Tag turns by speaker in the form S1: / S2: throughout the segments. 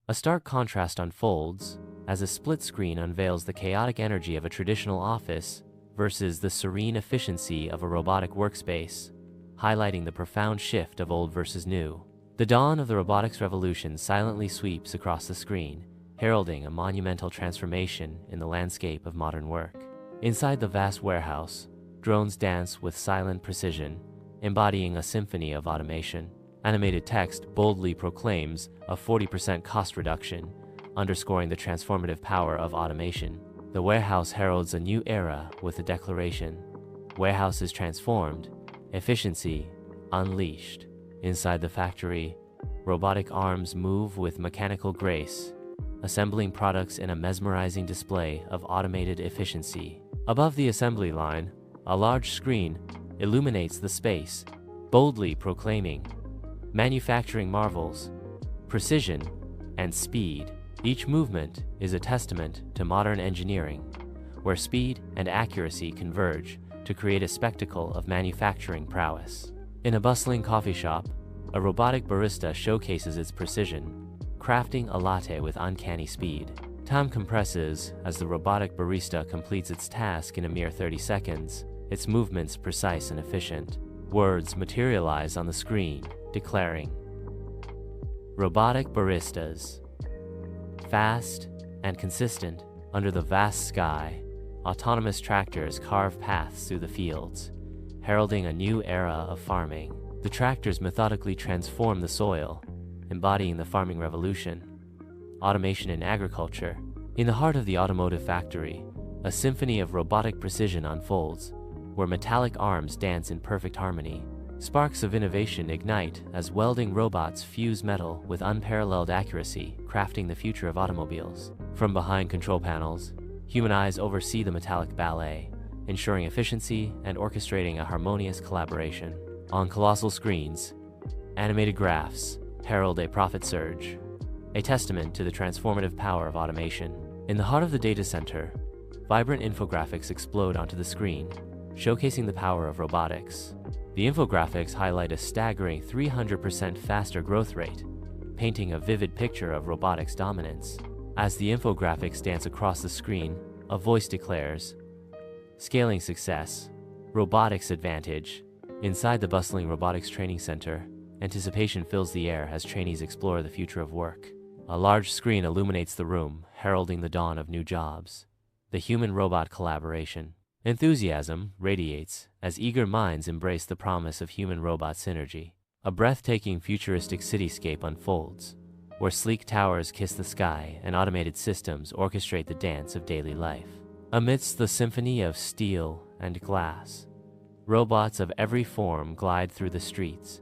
S1: A stark contrast unfolds as a split screen unveils the chaotic energy of a traditional office versus the serene efficiency of a robotic workspace, highlighting the profound shift of old versus new. The dawn of the robotics revolution silently sweeps across the screen, heralding a monumental transformation in the landscape of modern work. Inside the vast warehouse, drones dance with silent precision, embodying a symphony of automation. Animated text boldly proclaims a 40% cost reduction, underscoring the transformative power of automation. The warehouse heralds a new era with a declaration: warehouses transformed, efficiency unleashed. Inside the factory, robotic arms move with mechanical grace, assembling products in a mesmerizing display of automated efficiency. Above the assembly line, a large screen illuminates the space, boldly proclaiming manufacturing marvels, precision, and speed. Each movement is a testament to modern engineering, where speed and accuracy converge to create a spectacle of manufacturing prowess. In a bustling coffee shop, a robotic barista showcases its precision, crafting a latte with uncanny speed. Time compresses as the robotic barista completes its task in a mere 30 seconds, its movements precise and efficient. Words materialize on the screen, declaring, "Robotic baristas." Fast and consistent, under the vast sky, autonomous tractors carve paths through the fields, heralding a new era of farming. The tractors methodically transform the soil, embodying the farming revolution. Automation in agriculture. In the heart of the automotive factory, a symphony of robotic precision unfolds, where metallic arms dance in perfect harmony. Sparks of innovation ignite as welding robots fuse metal with unparalleled accuracy, crafting the future of automobiles. From behind control panels, human eyes oversee the metallic ballet, ensuring efficiency and orchestrating a harmonious collaboration. On colossal screens, animated graphs herald a profit surge, a testament to the transformative power of automation. In the heart of the data center, vibrant infographics explode onto the screen, showcasing the power of robotics. The infographics highlight a staggering 300% faster growth rate, painting a vivid picture of robotics dominance. As the infographics dance across the screen, a voice declares, "Scaling success, robotics advantage." Inside the bustling robotics training center, anticipation fills the air as trainees explore the future of work. A large screen illuminates the room, heralding the dawn of new jobs. The human-robot collaboration. Enthusiasm radiates as eager minds embrace the promise of human-robot synergy. A breathtaking futuristic cityscape unfolds, where sleek towers kiss the sky and automated systems orchestrate the dance of daily life. Amidst the symphony of steel and glass, robots of every form glide through the streets,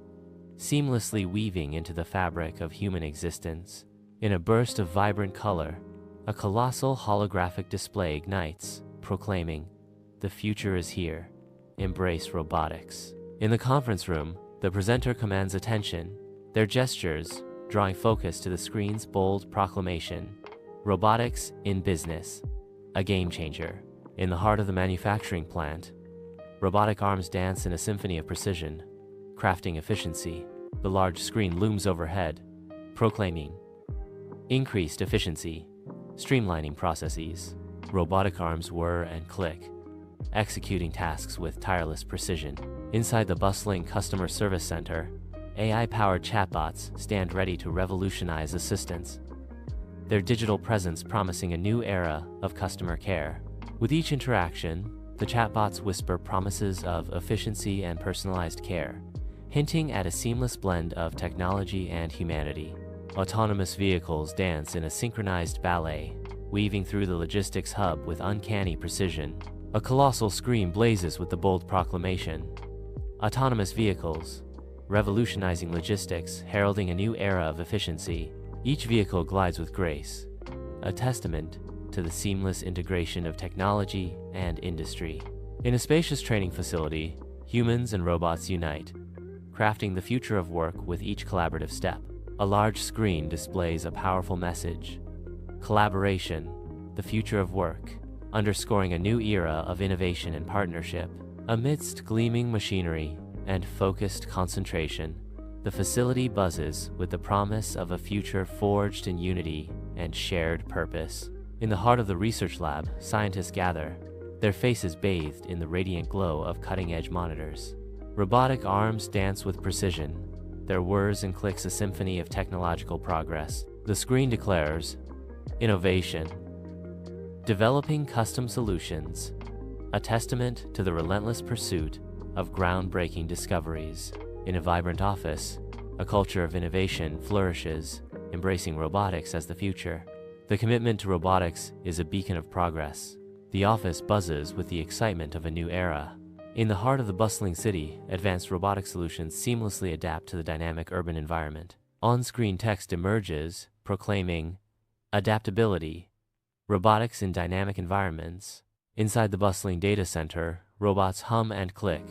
S1: seamlessly weaving into the fabric of human existence. In a burst of vibrant color, a colossal holographic display ignites, proclaiming, "The future is here. Embrace robotics." In the conference room, the presenter commands attention, their gestures drawing focus to the screen's bold proclamation, "Robotics in business, a game changer." In the heart of the manufacturing plant, robotic arms dance in a symphony of precision, crafting efficiency. The large screen looms overhead, proclaiming, "Increased efficiency, streamlining processes." Robotic arms whir and click, executing tasks with tireless precision. Inside the bustling customer service center, AI-powered chatbots stand ready to revolutionize assistance, their digital presence promising a new era of customer care. With each interaction, the chatbots whisper promises of efficiency and personalized care, hinting at a seamless blend of technology and humanity. Autonomous vehicles dance in a synchronized ballet, weaving through the logistics hub with uncanny precision. A colossal screen blazes with the bold proclamation, "Autonomous vehicles, revolutionizing logistics, heralding a new era of efficiency." Each vehicle glides with grace, a testament to the seamless integration of technology and industry. In a spacious training facility, humans and robots unite, crafting the future of work with each collaborative step. A large screen displays a powerful message, "Collaboration, the future of work," underscoring a new era of innovation and partnership. Amidst gleaming machinery and focused concentration, The facility buzzes with the promise of a future forged in unity and shared purpose. In the heart of the research lab, scientists gather, their faces bathed in the radiant glow of cutting-edge monitors. Robotic arms dance with precision, their whirs and clicks a symphony of technological progress. The screen declares, innovation, developing custom solutions, a testament to the relentless pursuit of groundbreaking discoveries. In a vibrant office, a culture of innovation flourishes, embracing robotics as the future. The commitment to robotics is a beacon of progress. The office buzzes with the excitement of a new era. In the heart of the bustling city, advanced robotic solutions seamlessly adapt to the dynamic urban environment. On-screen text emerges, proclaiming adaptability, robotics in dynamic environments. Inside the bustling data center, robots hum and click.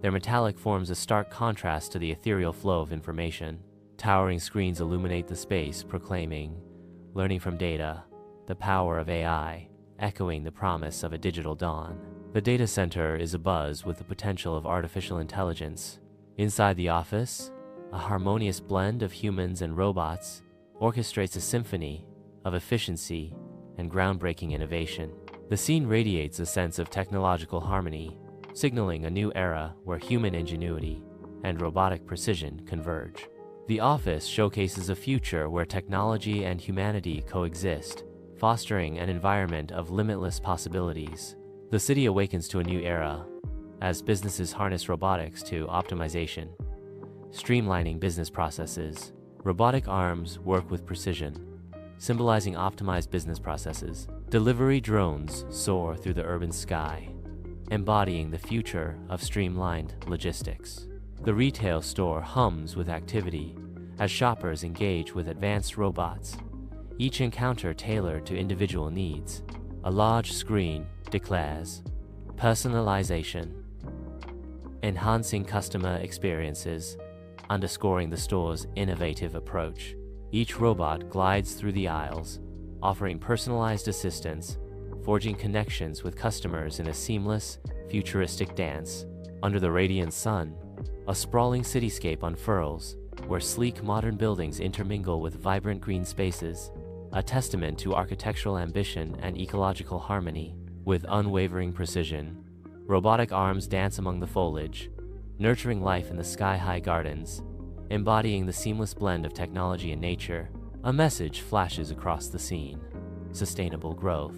S1: Their metallic forms a stark contrast to the ethereal flow of information. Towering screens illuminate the space, proclaiming, learning from data, the power of AI, echoing the promise of a digital dawn. The data center is abuzz with the potential of artificial intelligence. Inside the office, a harmonious blend of humans and robots orchestrates a symphony of efficiency and groundbreaking innovation. The scene radiates a sense of technological harmony, signaling a new era where human ingenuity and robotic precision converge. The office showcases a future where technology and humanity coexist, fostering an environment of limitless possibilities. The city awakens to a new era as businesses harness robotics to optimization, streamlining business processes. Robotic arms work with precision, symbolizing optimized business processes. Delivery drones soar through the urban sky, embodying the future of streamlined logistics. The retail store hums with activity as shoppers engage with advanced robots, each encounter tailored to individual needs. A large screen declares personalization, enhancing customer experiences, underscoring the store's innovative approach. Each robot glides through the aisles, offering personalized assistance, forging connections with customers in a seamless, futuristic dance. Under the radiant sun, a sprawling cityscape unfurls, where sleek modern buildings intermingle with vibrant green spaces, a testament to architectural ambition and ecological harmony. With unwavering precision, robotic arms dance among the foliage, nurturing life in the sky-high gardens, embodying the seamless blend of technology and nature. A message flashes across the scene: sustainable growth,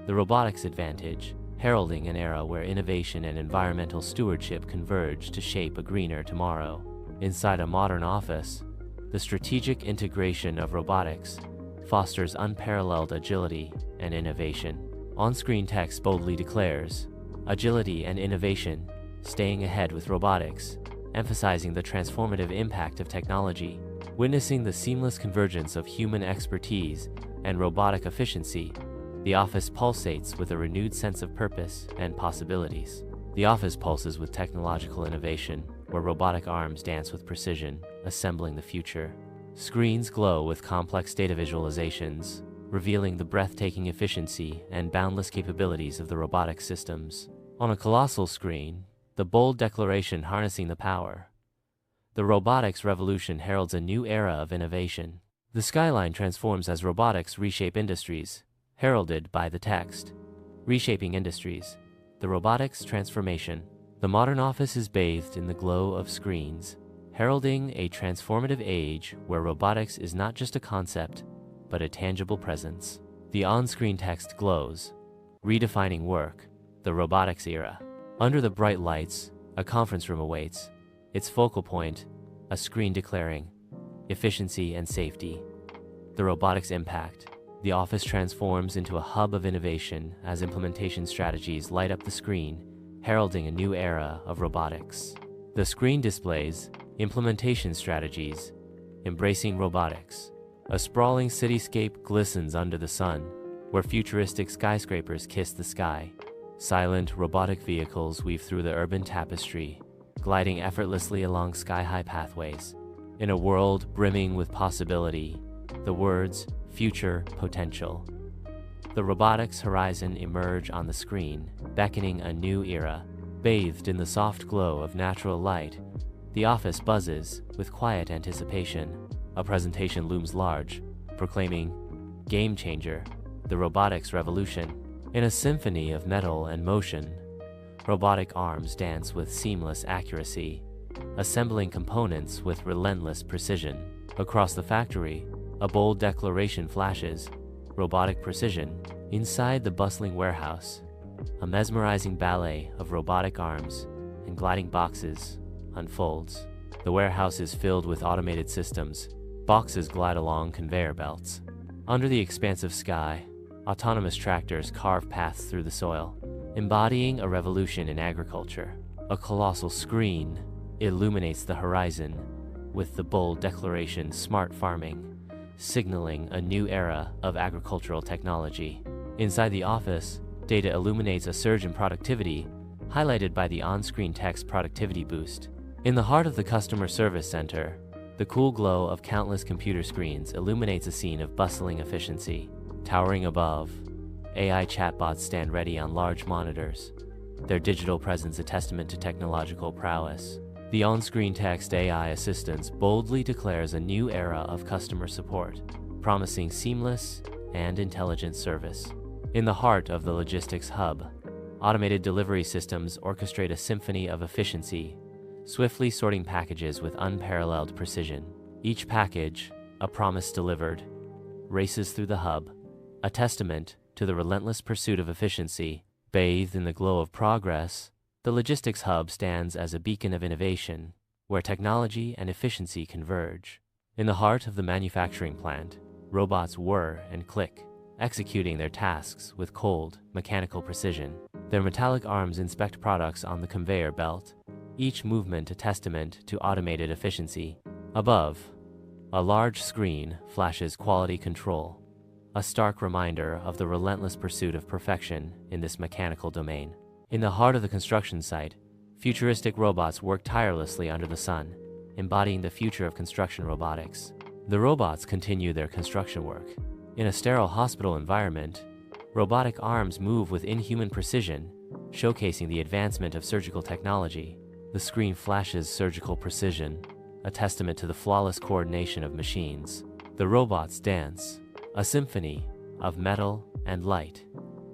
S1: the robotics advantage, heralding an era where innovation and environmental stewardship converge to shape a greener tomorrow. Inside a modern office, the strategic integration of robotics fosters unparalleled agility and innovation. On-screen text boldly declares, agility and innovation, staying ahead with robotics, emphasizing the transformative impact of technology. Witnessing the seamless convergence of human expertise and robotic efficiency, the office pulsates with a renewed sense of purpose and possibilities. The office pulses with technological innovation, where robotic arms dance with precision, assembling the future. Screens glow with complex data visualizations, revealing the breathtaking efficiency and boundless capabilities of the robotic systems. On a colossal screen, the bold declaration harnessing the power. The robotics revolution heralds a new era of innovation. The skyline transforms as robotics reshape industries, heralded by the text, reshaping industries. The robotics transformation. The modern office is bathed in the glow of screens, heralding a transformative age where robotics is not just a concept, but a tangible presence. The on-screen text glows, redefining work, the robotics era. Under the bright lights, a conference room awaits, its focal point, a screen declaring efficiency and safety. The robotics impact. The office transforms into a hub of innovation as implementation strategies light up the screen, heralding a new era of robotics. The screen displays implementation strategies, embracing robotics. A sprawling cityscape glistens under the sun, where futuristic skyscrapers kiss the sky. Silent robotic vehicles weave through the urban tapestry, gliding effortlessly along sky-high pathways. In a world brimming with possibility, the words future potential. The robotics horizon emerge on the screen, beckoning a new era. Bathed in the soft glow of natural light, The office buzzes with quiet anticipation. A presentation looms large, proclaiming, "Game changer, the robotics revolution." In a symphony of metal and motion, robotic arms dance with seamless accuracy, assembling components with relentless precision. Across the factory, a bold declaration flashes, "Robotic precision." Inside the bustling warehouse, a mesmerizing ballet of robotic arms and gliding boxes unfolds. The warehouse is filled with automated systems. Boxes glide along conveyor belts. Under the expansive sky, autonomous tractors carve paths through the soil, embodying a revolution in agriculture. A colossal screen illuminates the horizon with the bold declaration, "Smart farming," signaling a new era of agricultural technology. Inside the office, data illuminates a surge in productivity, highlighted by the on-screen text "Productivity Boost." In the heart of the customer service center, the cool glow of countless computer screens illuminates a scene of bustling efficiency. Towering above, AI chatbots stand ready on large monitors, their digital presence a testament to technological prowess. The on-screen text AI assistance boldly declares a new era of customer support, promising seamless and intelligent service. In the heart of the logistics hub, automated delivery systems orchestrate a symphony of efficiency, swiftly sorting packages with unparalleled precision. Each package, a promise delivered, races through the hub, a testament to the relentless pursuit of efficiency. Bathed in the glow of progress, the logistics hub stands as a beacon of innovation, where technology and efficiency converge. In the heart of the manufacturing plant, robots whir and click, executing their tasks with cold, mechanical precision. Their metallic arms inspect products on the conveyor belt, each movement a testament to automated efficiency. Above, a large screen flashes quality control, a stark reminder of the relentless pursuit of perfection in this mechanical domain. In the heart of the construction site, futuristic robots work tirelessly under the sun, embodying the future of construction robotics. The robots continue their construction work. In a sterile hospital environment, robotic arms move with inhuman precision, showcasing the advancement of surgical technology. The screen flashes surgical precision, a testament to the flawless coordination of machines. The robots dance, a symphony of metal and light,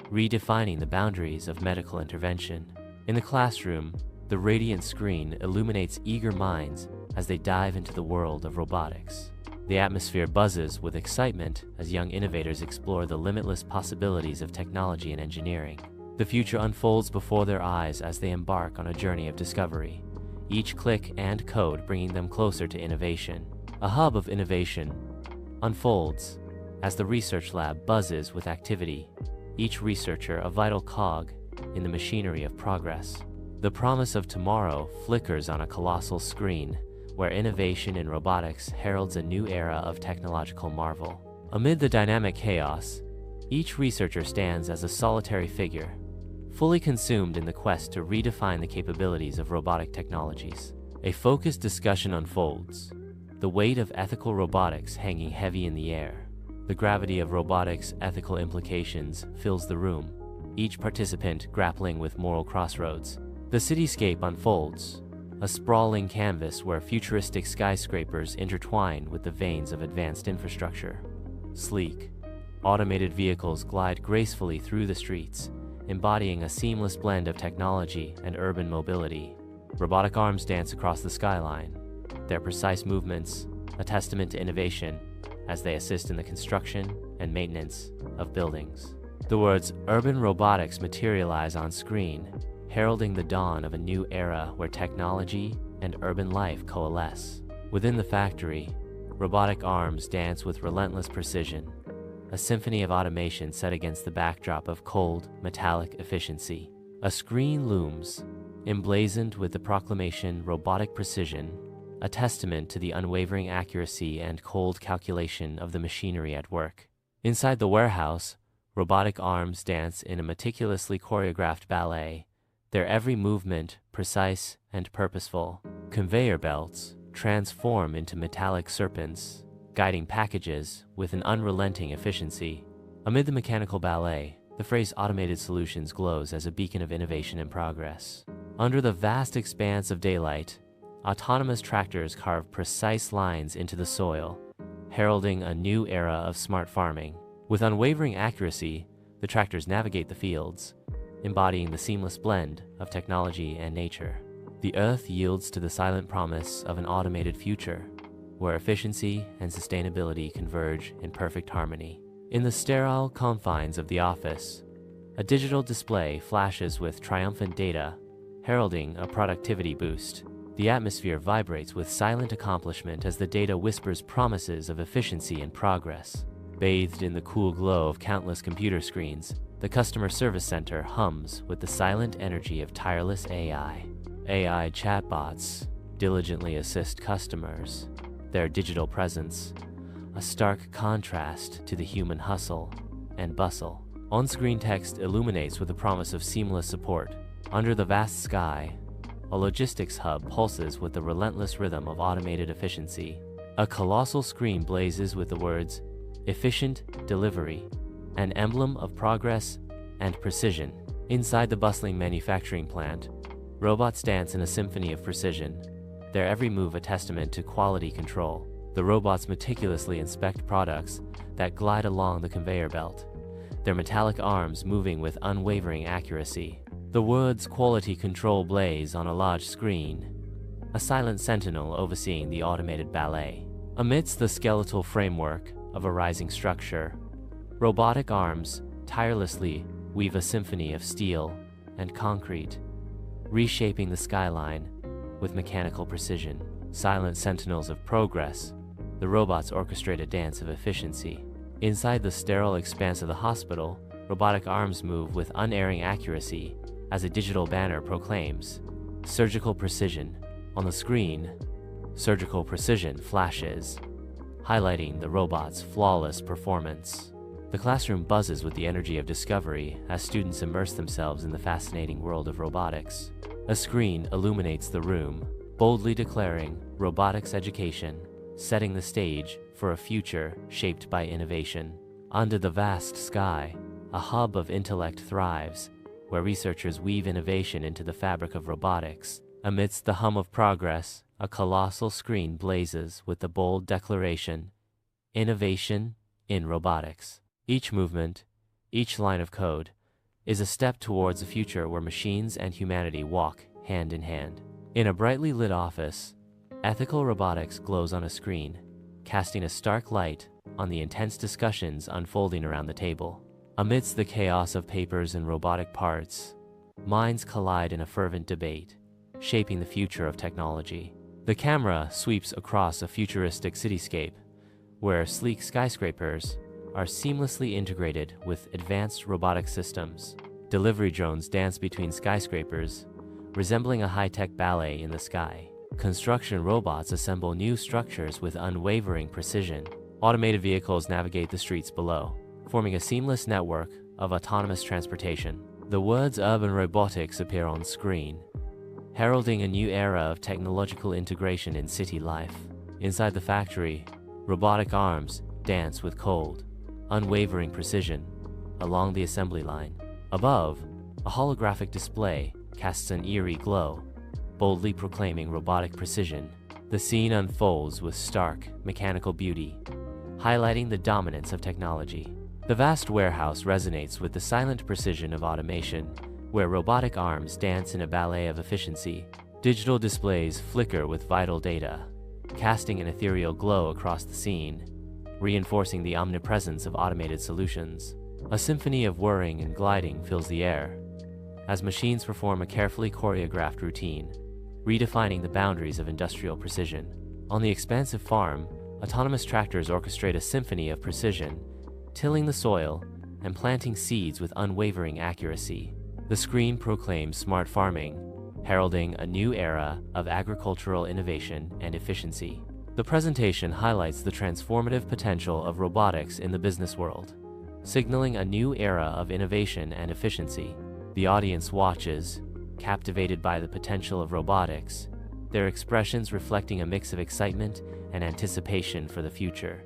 S1: redefining the boundaries of medical intervention. In the classroom, the radiant screen illuminates eager minds as they dive into the world of robotics. The atmosphere buzzes with excitement as young innovators explore the limitless possibilities of technology and engineering. The future unfolds before their eyes as they embark on a journey of discovery, each click and code bringing them closer to innovation. A hub of innovation unfolds as the research lab buzzes with activity, each researcher a vital cog in the machinery of progress. The promise of tomorrow flickers on a colossal screen, where innovation in robotics heralds a new era of technological marvel. Amid the dynamic chaos, each researcher stands as a solitary figure, fully consumed in the quest to redefine the capabilities of robotic technologies. A focused discussion unfolds, the weight of ethical robotics hanging heavy in the air. The gravity of robotics' ethical implications fills the room, each participant grappling with moral crossroads. The cityscape unfolds, a sprawling canvas where futuristic skyscrapers intertwine with the veins of advanced infrastructure. Sleek, automated vehicles glide gracefully through the streets, embodying a seamless blend of technology and urban mobility. Robotic arms dance across the skyline, their precise movements a testament to innovation as they assist in the construction and maintenance of buildings. The words "urban robotics" materialize on screen, heralding the dawn of a new era where technology and urban life coalesce. Within the factory, robotic arms dance with relentless precision, a symphony of automation set against the backdrop of cold, metallic efficiency. A screen looms, emblazoned with the proclamation "Robotic Precision," a testament to the unwavering accuracy and cold calculation of the machinery at work. Inside the warehouse, robotic arms dance in a meticulously choreographed ballet, their every movement precise and purposeful. Conveyor belts transform into metallic serpents, guiding packages with an unrelenting efficiency. Amid the mechanical ballet, the phrase "automated solutions" glows as a beacon of innovation and progress. Under the vast expanse of daylight, autonomous tractors carve precise lines into the soil, heralding a new era of smart farming. With unwavering accuracy, the tractors navigate the fields, embodying the seamless blend of technology and nature. The earth yields to the silent promise of an automated future, where efficiency and sustainability converge in perfect harmony. In the sterile confines of the office, a digital display flashes with triumphant data, heralding a productivity boost. The atmosphere vibrates with silent accomplishment as the data whispers promises of efficiency and progress. Bathed in the cool glow of countless computer screens, the customer service center hums with the silent energy of tireless AI. AI chatbots diligently assist customers, their digital presence a stark contrast to the human hustle and bustle. On-screen text illuminates with the promise of seamless support. Under the vast sky, a logistics hub pulses with the relentless rhythm of automated efficiency. A colossal screen blazes with the words, "Efficient Delivery," an emblem of progress and precision. Inside the bustling manufacturing plant, robots dance in a symphony of precision, their every move a testament to quality control. The robots meticulously inspect products that glide along the conveyor belt, their metallic arms moving with unwavering accuracy. The words "quality control" blaze on a large screen, a silent sentinel overseeing the automated ballet. Amidst the skeletal framework of a rising structure, robotic arms tirelessly weave a symphony of steel and concrete, reshaping the skyline with mechanical precision. Silent sentinels of progress, the robots orchestrate a dance of efficiency. Inside the sterile expanse of the hospital, robotic arms move with unerring accuracy as a digital banner proclaims, "Surgical precision." On the screen, surgical precision flashes, highlighting the robot's flawless performance. The classroom buzzes with the energy of discovery as students immerse themselves in the fascinating world of robotics. A screen illuminates the room, boldly declaring robotics education, setting the stage for a future shaped by innovation. Under the vast sky, a hub of intellect thrives, where researchers weave innovation into the fabric of robotics. Amidst the hum of progress, a colossal screen blazes with the bold declaration, "Innovation in robotics." Each movement, each line of code, is a step towards a future where machines and humanity walk hand in hand. In a brightly lit office, ethical robotics glows on a screen, casting a stark light on the intense discussions unfolding around the table. Amidst the chaos of papers and robotic parts, minds collide in a fervent debate, shaping the future of technology. The camera sweeps across a futuristic cityscape, where sleek skyscrapers are seamlessly integrated with advanced robotic systems. Delivery drones dance between skyscrapers, resembling a high-tech ballet in the sky. Construction robots assemble new structures with unwavering precision. Automated vehicles navigate the streets below, forming a seamless network of autonomous transportation. The words "urban robotics" appear on screen, heralding a new era of technological integration in city life. Inside the factory, robotic arms dance with cold, unwavering precision along the assembly line. Above, a holographic display casts an eerie glow, boldly proclaiming robotic precision. The scene unfolds with stark, mechanical beauty, highlighting the dominance of technology. The vast warehouse resonates with the silent precision of automation, where robotic arms dance in a ballet of efficiency. Digital displays flicker with vital data, casting an ethereal glow across the scene, reinforcing the omnipresence of automated solutions. A symphony of whirring and gliding fills the air, as machines perform a carefully choreographed routine, redefining the boundaries of industrial precision. On the expansive farm, autonomous tractors orchestrate a symphony of precision, tilling the soil and planting seeds with unwavering accuracy. The screen proclaims smart farming, heralding a new era of agricultural innovation and efficiency. The presentation highlights the transformative potential of robotics in the business world, signaling a new era of innovation and efficiency. The audience watches, captivated by the potential of robotics, their expressions reflecting a mix of excitement and anticipation for the future.